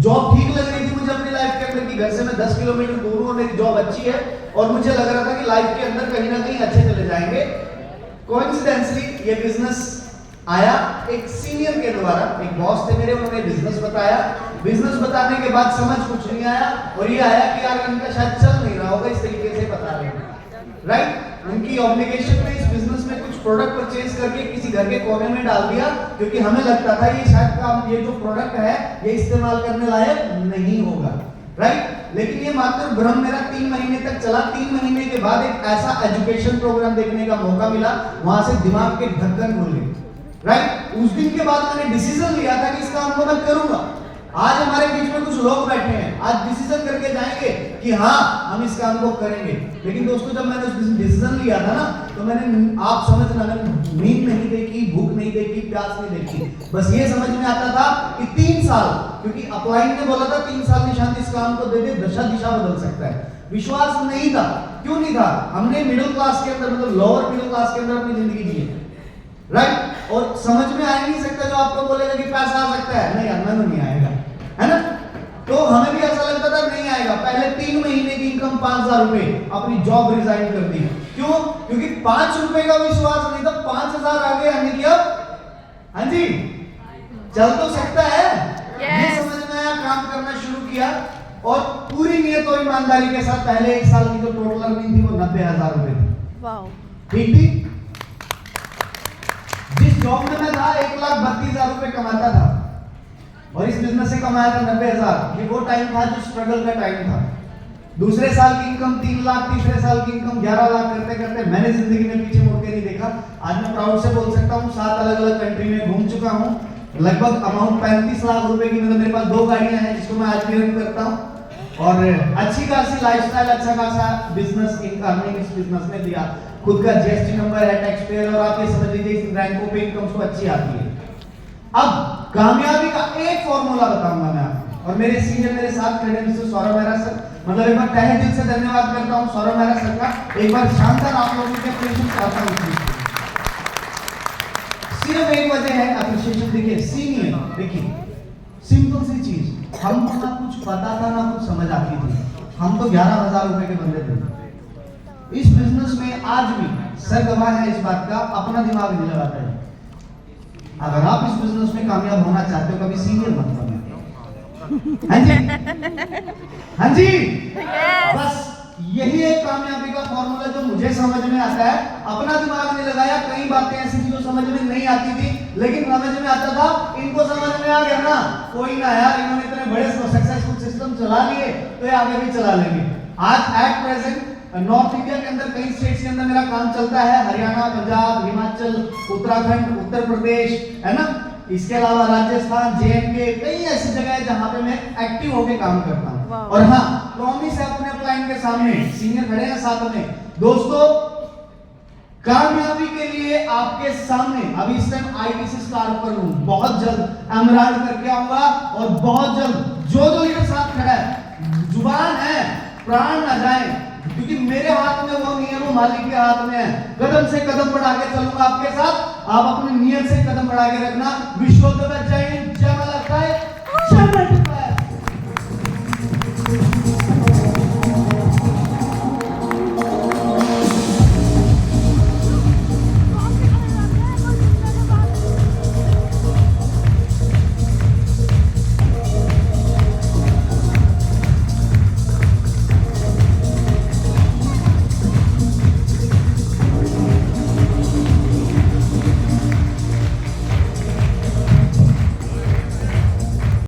Job ठीक लग रही थी मुझे अपनी लाइफ के अंदर कि घर से मैं 10 किलोमीटर दूर हूं और मेरी जॉब अच्छी है और मुझे लग रहा था कि लाइफ के अंदर कहीं ना कहीं अच्छे चले जाएंगे। कोइंसिडेंटली ये बिजनेस आया एक सीनियर के द्वारा, एक बॉस थे मेरे, उन्होंने बिजनेस बताया। बिजनेस बताने के बाद समझ कुछ नहीं आया और ये आया कि यार इनका शायद चल नहीं रहा होगा इस तरीके से बता रहे हैं, राइट। उनकी ऑब्लिगेशन में इस बिजनेस में कुछ प्रोडक्ट परचेज करके किसी घर के कोने में डाल दिया क्योंकि हमें लगता था ये शायद काम, ये जो प्रोडक्ट है ये इस्तेमाल करने लायक नहीं होगा, राइट। लेकिन ये मात्र भ्रम मेरा 3 महीने तक चला। 3 महीने के बाद एक ऐसा एजुकेशन प्रोग्राम देखने का मौका मिला, वहां से दिमाग के ढक्कन खुल गए, राइट। उस दिन के बाद मैंने डिसीजन लिया था कि इस काम को मैं करूंगा। आज हमारे बीच में कुछ लोग बैठे हैं, आज डिसीजन करके जाएंगे कि हाँ हम इस काम को करेंगे। लेकिन दोस्तों जब मैंने उस डिसीजन लिया था ना तो मैंने, आप समझना, मैंने नींद नहीं देखी, भूख नहीं देखी, प्यास नहीं देखी, बस ये समझ में आता था कि 3 साल, क्योंकि अपलाइन ने बोला था 3 साल निशांत इस काम को दे दे, दशा दिशा बदल सकता है। विश्वास नहीं था। क्यों नहीं था? हमने मिडिल क्लास के अंदर, मतलब लोअर मिडिल क्लास के अंदर अपनी जिंदगी जी है, राइट। और समझ में आ नहीं सकता जो आपको बोलेगा कि पैसा आ सकता है, नहीं यार मैंने नहीं आएगा, है ना। तो हमें भी ऐसा लगता था नहीं आएगा। पहले 3 महीने की इनकम 5000 रुपए, अपनी जॉब रिजाइन कर दी। क्यों? क्योंकि 5 रुपए का विश्वास नहीं था, 5000 आ गए हमने किया। हाँ जी, चल तो सकता है। ये समझ में आया, काम करना शुरू किया और पूरी नियत और ईमानदारी के साथ पहले 1 साल की जो टोटल अर्निंग थी वो 90000 रुपए थी। वाओ, ठीक ठीक। जिस जॉब में मैं था 1,32,000 रुपए कमाता था और इस बिजनेस से कमाया था 90,000। ये वो टाइम था जो स्ट्रगल का टाइम था। दूसरे साल की इनकम 3 लाख, तीसरे साल की इनकम 11 लाख करते करते मैंने जिंदगी में पीछे मुड़ के नहीं देखा। आज मैं प्राउड से बोल सकता हूँ 7 अलग अलग कंट्री में घूम चुका हूँ। लगभग अमाउंट 35 लाख रुपए की, मतलब मेरे पास 2 गाड़ियां हैं जिसको मैं आज भी रन करता हूँ और अच्छी खासी लाइफस्टाइल, अच्छा खासा बिजनेस इनकम इस बिजनेस में दिया। खुद का जीएसटी नंबर है, टैक्स पेयर, और आप ये समझ लीजिए इस रैंकों पे इनकम तो अच्छी आती है। अब कामयाबी का एक फॉर्मूला बताऊंगा मैं आपको, और मेरे सीनियर मेरे साथ खड़े मिस्टर सौरभ मेहरा सर, मतलब एक बार तहे दिल से धन्यवाद करता हूं सौरभ मेहरा सर का। एक बार शानदार आप लोगों के अप्रिशिएशन चाहता हूं। सिर्फ एक वजह है अप्रिशिएशन। देखिए सीनियर, देखिए सिंपल सी चीज, हमको ना कुछ पता था ना कुछ समझ आती थी, हम तो 11,000 रुपए के बंदे थे। इस बिजनेस में आज भी सर गवाह है इस बात का, अपना दिमाग नहीं लगाता है। अगर आप इस बिजनेस में कामयाब होना चाहते हो कभी सीनियर मत बनो। हाँ जी, हाँ जी, बस यही एक कामयाबी का फॉर्मूला जो मुझे समझ में आता है। अपना दिमाग नहीं लगाया, कई बातें ऐसी थी जो समझ में नहीं आती थी लेकिन समझ में आता था। इनको समझ में आ गया ना, कोई ना यार, इन्होंने इतने बड़े सक्सेसफुल सिस्टम चला लिए तो ये आगे भी चला लेंगे। आज एट प्रेजेंट नॉर्थ इंडिया के अंदर कई स्टेट्स के अंदर मेरा काम चलता है, हरियाणा, पंजाब, हिमाचल, उत्तराखंड, उत्तर प्रदेश, है ना। इसके अलावा राजस्थान, जेएनके, कई ऐसी जगह है जहां पे मैं एक्टिव होकर काम करता हूं। और हाँ, प्रॉमिस है अपने क्लाइंट के सामने, सीनियर खड़े हैं साथ में, दोस्तों कामयाबी के लिए आपके सामने अभी इस टाइम आईटीसी स्टार पर हूं, बहुत जल्द एमराल्ड करके आऊंगा और बहुत जल्द जो लीडर साथ खड़ा है, जुबान है, प्राण न जाए, क्योंकि मेरे हाथ में वो नहीं है, वो मालिक के हाथ में है। कदम से कदम बढ़ा के चलूंगा आपके साथ, आप अपनी नियत से कदम बढ़ा के रखना। विश्व जय हिंद, जय